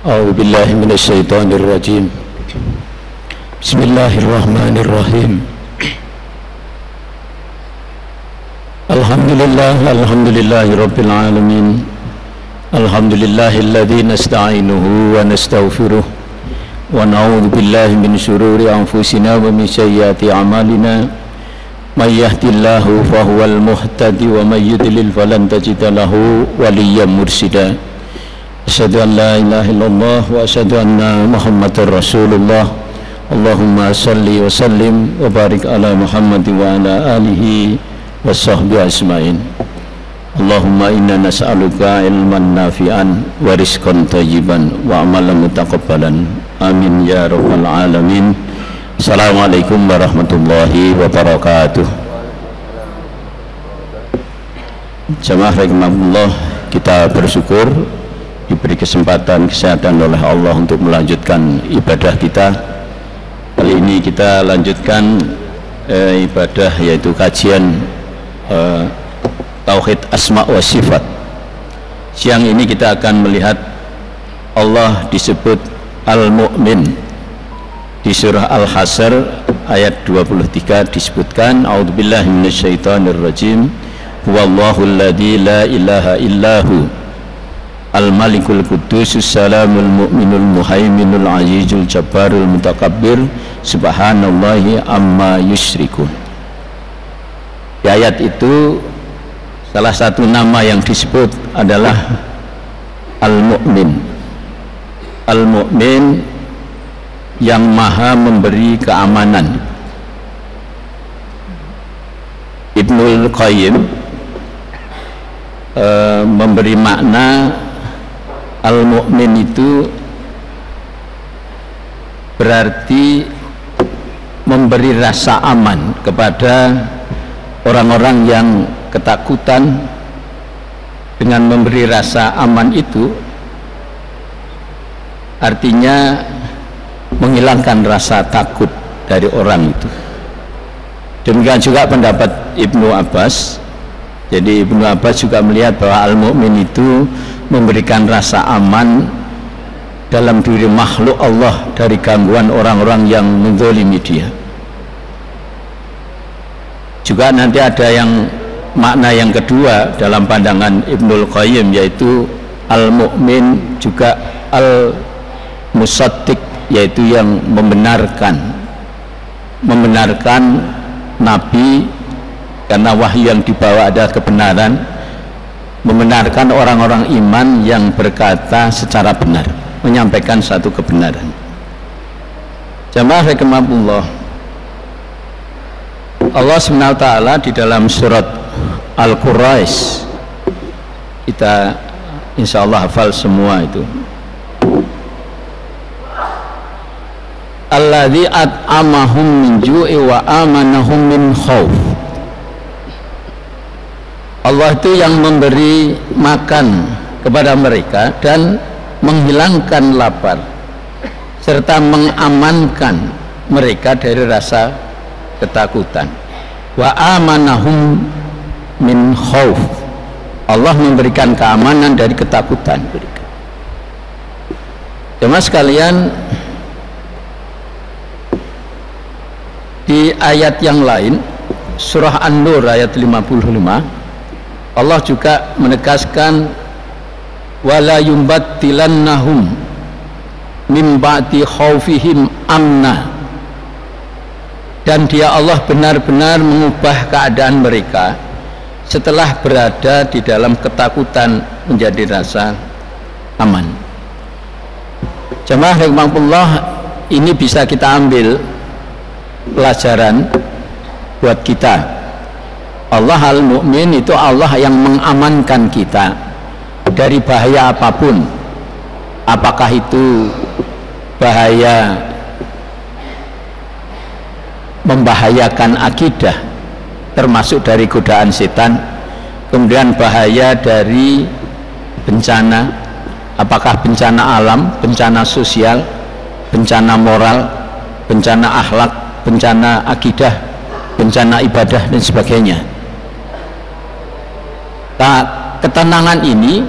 A'udzu billahi minasyaitonir rajim. Bismillahirrahmanirrahim. Alhamdulillahi rabbil alamin. Alhamdulillahilladzi nasta'inuhu wa nastaghfiruh wa na'udzu billahi min shururi anfusina wa min sayyiati a'malina. May yahdihillahu fahuwal muhtadi wa may yudlil falan tajida lahu waliyyan mursyida. Asyhadu an la ilaha illallah wa asyhadu anna Muhammadar Rasulullah. Allahumma salli wa sallim wa barik ala Muhammad wa ala alihi wa sahbihi ajmain. Allahumma inna nas'aluka ilman nafi'an wa rizqan thayyiban wa amalan mutaqabbalan. Amin ya rabbal alamin. Assalamualaikum warahmatullahi wabarakatuh. Jamaah rahimakumullah, kita bersyukur diberi kesempatan kesehatan oleh Allah untuk melanjutkan ibadah kita. Kali ini kita lanjutkan ibadah yaitu kajian Tauhid Asma wa Sifat. Siang ini kita akan melihat Allah disebut Al-Mu'min. Di surah Al-Hasr ayat 23 disebutkan, A'udzubillahi minasyaitonirrajim, huwallahu alladzi la ilaha illahu al-malikul qudusus salamul mu'minul muhaiminul azizul jabbarul mutakabbir subhanallahi amma yusyrikun. Di ayat itu salah satu nama yang disebut adalah Al-Mu'min. Al-Mu'min yang maha memberi keamanan. Ibnul Qayyim memberi makna Al-Mu'min itu berarti memberi rasa aman kepada orang-orang yang ketakutan. Dengan memberi rasa aman itu artinya menghilangkan rasa takut dari orang itu. Demikian juga pendapat Ibnu Abbas. Jadi Ibnu Abbas juga melihat bahwa Al-Mu'min itu memberikan rasa aman dalam diri makhluk Allah dari gangguan orang-orang yang menzalimi dia. Juga nanti ada yang makna yang kedua dalam pandangan Ibnul Qayyim, yaitu Al-Mu'min juga Al-Musaddiq, yaitu yang membenarkan Nabi karena wahyu yang dibawa adalah kebenaran, membenarkan orang-orang iman yang berkata secara benar, menyampaikan satu kebenaran. Jamaah rahimakumullah, Allah SWT di dalam surat Al-Quraisy, kita insyaallah hafal semua itu, alladzi at'amahum min ju'i wa amanahum min khauf. Allah itu yang memberi makan kepada mereka dan menghilangkan lapar serta mengamankan mereka dari rasa ketakutan. Wa amanahum min khauf. Allah memberikan keamanan dari ketakutan mereka. Jemaah sekalian, di ayat yang lain, surah An-Nur ayat 55, Allah juga menegaskan wala yumbattilannahum min ba'di khaufihim amna, dan dia Allah benar-benar mengubah keadaan mereka setelah berada di dalam ketakutan menjadi rasa aman. Jemaah rahimakumullah, ini bisa kita ambil pelajaran buat kita. Allah Al-Mu'min itu Allah yang mengamankan kita dari bahaya apapun, apakah itu bahaya membahayakan akidah termasuk dari godaan setan, kemudian bahaya dari bencana, apakah bencana alam, bencana sosial, bencana moral, bencana akhlak, bencana akidah, bencana ibadah dan sebagainya. Nah, ketenangan ini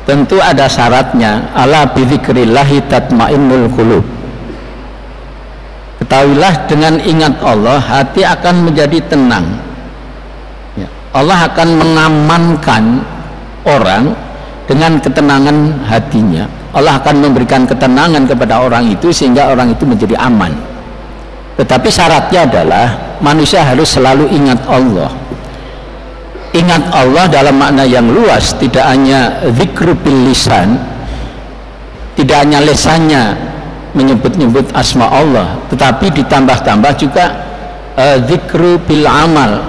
tentu ada syaratnya. Ala bidzikrillahi tatmainnul qulub. Ketahuilah dengan ingat Allah hati akan menjadi tenang. Ya, Allah akan mengamankan orang dengan ketenangan hatinya. Allah akan memberikan ketenangan kepada orang itu sehingga orang itu menjadi aman. Tetapi syaratnya adalah manusia harus selalu ingat Allah. Ingat Allah dalam makna yang luas, tidak hanya dzikru bil lisan, tidak hanya lisannya menyebut-nyebut asma Allah, tetapi ditambah-tambah juga dzikru bil amal.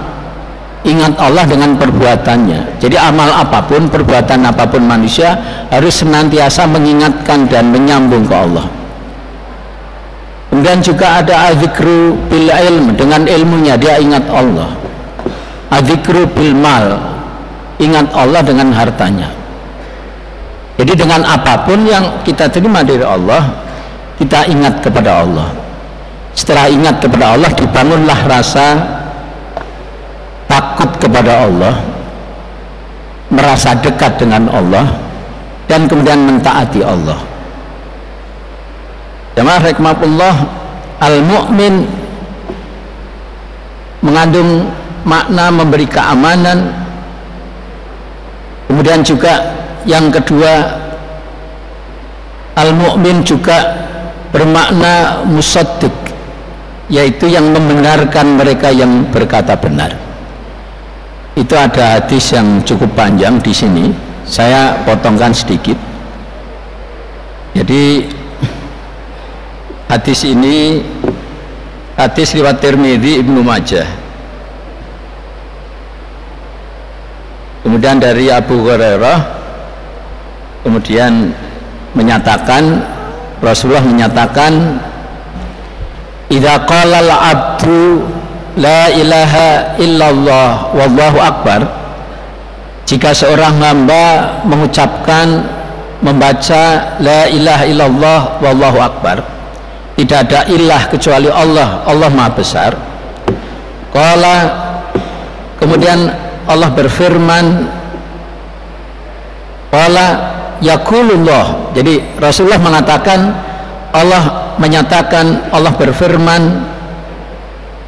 Ingat Allah dengan perbuatannya. Jadi amal apapun, perbuatan apapun manusia harus senantiasa mengingatkan dan menyambung ke Allah. Kemudian juga ada adzikru bil ilm, dengan ilmunya dia ingat Allah. Adzikru bil mal, ingat Allah dengan hartanya. Jadi dengan apapun yang kita terima dari Allah, kita ingat kepada Allah. Setelah ingat kepada Allah, dibangunlah rasa takut kepada Allah, merasa dekat dengan Allah, dan kemudian mentaati Allah. Jamaah rahimakumullah, al-mu'min mengandung makna memberi keamanan. Kemudian juga yang kedua, al-mu'min juga bermakna musaddiq, yaitu yang membenarkan mereka yang berkata benar. Itu ada hadis yang cukup panjang di sini, saya potongkan sedikit. Jadi hadis ini hadis riwayat Tirmidzi, Ibnu Majah. Kemudian dari Abu Hurairah, kemudian menyatakan, Rasulullah menyatakan, idza qala al-'abdu la ilaha illallah wallahu akbar, jika seorang hamba mengucapkan, membaca la ilaha illallah wallahu akbar, tidak ada ilah kecuali Allah, Allah maha besar. Qala, kemudian Allah berfirman, qala yaqulullah, jadi Rasulullah mengatakan, Allah menyatakan, Allah berfirman,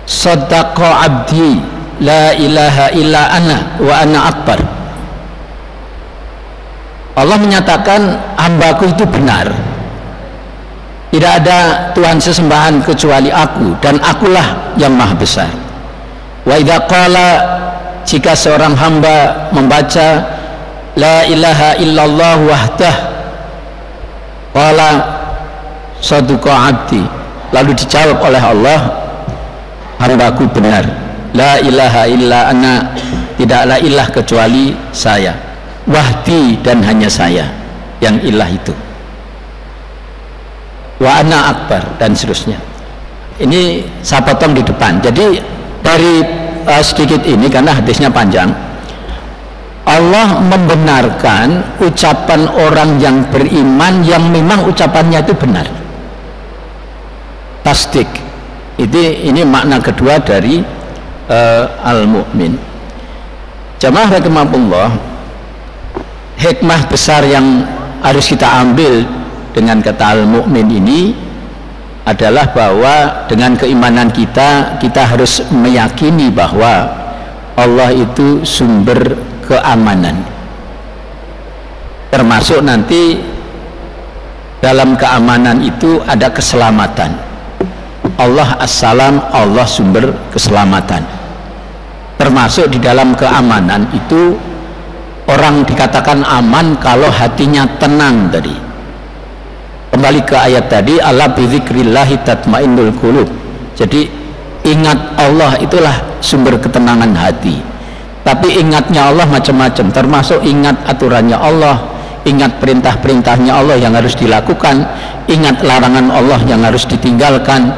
shadaqa abdi la ilaha illa ana wa ana akbar. Allah menyatakan hambaku itu benar, tidak ada Tuhan sesembahan kecuali aku, dan akulah yang maha besar. Wa idza qala, jika seorang hamba membaca la ilaha illallah wahdah, qala shadaqa abdi, lalu dijawab oleh Allah, hambaku benar, la ilaha illa ana, tidaklah ilah kecuali saya, wahdi, dan hanya saya yang ilah itu, wa ana akbar, dan seterusnya. Ini saya potong di depan. Jadi dari sedikit ini, karena hadisnya panjang, Allah membenarkan ucapan orang yang beriman yang memang ucapannya itu benar, tasdik. Ini makna kedua dari al-mu'min. Jamaah rahimakumullah, hikmah besar yang harus kita ambil dengan kata al-mu'min ini adalah bahwa dengan keimanan kita harus meyakini bahwa Allah itu sumber keamanan, termasuk nanti dalam keamanan itu ada keselamatan. Allah as-salam, Allah sumber keselamatan. Termasuk di dalam keamanan itu orang dikatakan aman kalau hatinya tenang tadi. Kembali ke ayat tadi, ala bidzikrillahi tatmainnul qulub. Jadi ingat Allah itulah sumber ketenangan hati. Tapi ingatnya Allah macam-macam, termasuk ingat aturannya Allah, ingat perintah-perintahnya Allah yang harus dilakukan, ingat larangan Allah yang harus ditinggalkan,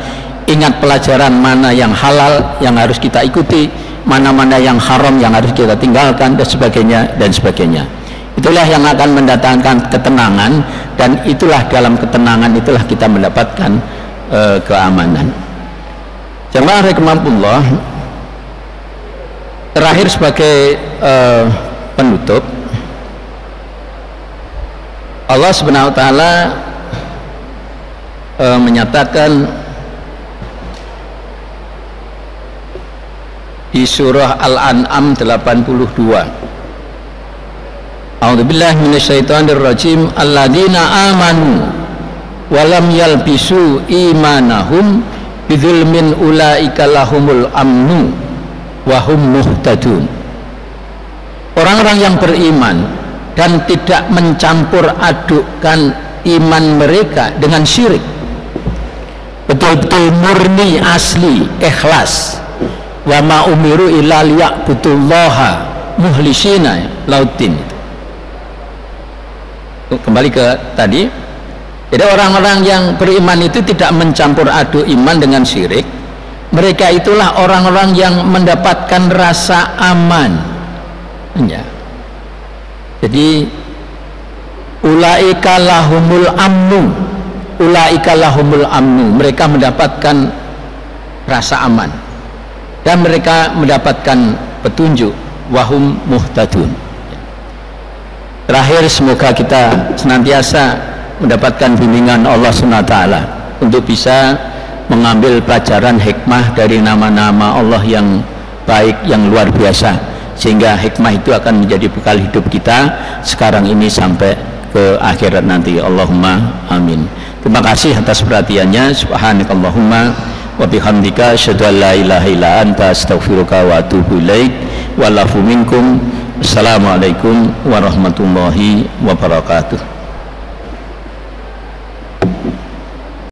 ingat pelajaran mana yang halal yang harus kita ikuti, mana-mana yang haram yang harus kita tinggalkan, dan sebagainya dan sebagainya. Itulah yang akan mendatangkan ketenangan, dan itulah dalam ketenangan itulah kita mendapatkan keamanan. Jamaah rahimakumullah, Terakhir sebagai penutup, Allah Subhanahu wa taala menyatakan di surah Al-An'am 82, A'udzubillahi minasyaitonir rajim, alladzina amanu wa lam yalbisu imanahum bidzulmin ulaika lahumul amnu wa hum muhtadun. Orang-orang yang beriman dan tidak mencampur adukkan iman mereka dengan syirik, betul-betul murni, asli, ikhlas. Wa ma umiru illa liya'budullaha muhlisina lauddin. Kembali ke tadi, jadi orang-orang yang beriman itu tidak mencampur aduk iman dengan syirik. Mereka itulah orang-orang yang mendapatkan rasa aman ya. Jadi ulaika lahumul amnu, ulaika lahumul amnu, mereka mendapatkan rasa aman dan mereka mendapatkan petunjuk, wahum muhtadun. Terakhir, semoga kita senantiasa mendapatkan bimbingan Allah SWT untuk bisa mengambil pelajaran hikmah dari nama-nama Allah yang baik, yang luar biasa, sehingga hikmah itu akan menjadi bekal hidup kita sekarang ini sampai ke akhirat nanti. Allahumma amin. Terima kasih atas perhatiannya. Subhanakallahumma wa bihamdika asyhadu an la ilaha illa anta astaghfiruka wa atubu ilaik. Walafu minkum. Assalamualaikum warahmatullahi wabarakatuh.